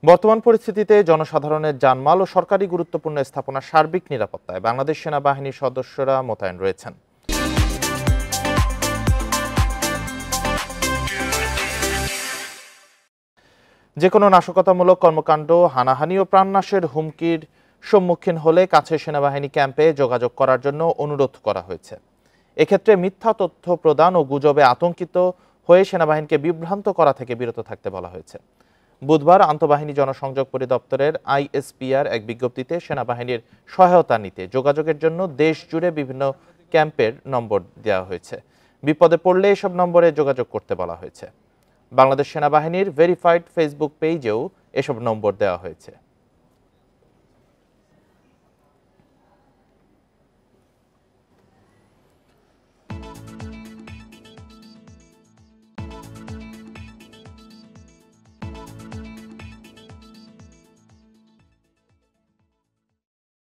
বর্তমান পরিস্থিতিতে জনসাধারণের জানমাল ও সরকারি গুরুত্বপূর্ণ স্থাপনার সার্বিক নিরাপত্তায় বাংলাদেশ সেনাবাহিনীর সদস্যরা মোতায়েন রয়েছেন। যে কোনো নাশকতামূলক কর্মকাণ্ড, হানাহানি ও প্রাণনাশের হুমকির সম্মুখীন হলে কাছের সেনাবাহিনী ক্যাম্পে যোগাযোগ করার জন্য অনুরোধ করা হয়েছে। এক্ষেত্রে মিথ্যা তথ্য প্রদান ও গুজবে আতঙ্কিত হয়ে সেনাবাহিনীকে বিভ্রান্ত করা থেকে বিরত থাকতে বলা হয়েছে। বুধবার আন্তঃবাহিনী জনসংযোগ পরিদপ্তরের আইএসপিআর এক বিজ্ঞপ্তিতে সেনাবাহিনীর সহায়তা নিতে যোগাযোগের জন্য দেশ জুড়ে বিভিন্ন ক্যাম্পের নম্বর দেওয়া হয়েছে। বিপদে পড়লে এসব নম্বরে যোগাযোগ করতে বলা হয়েছে। বাংলাদেশ সেনাবাহিনীর ভেরিফাইড ফেসবুক পেজেও এসব নম্বর দেওয়া হয়েছে।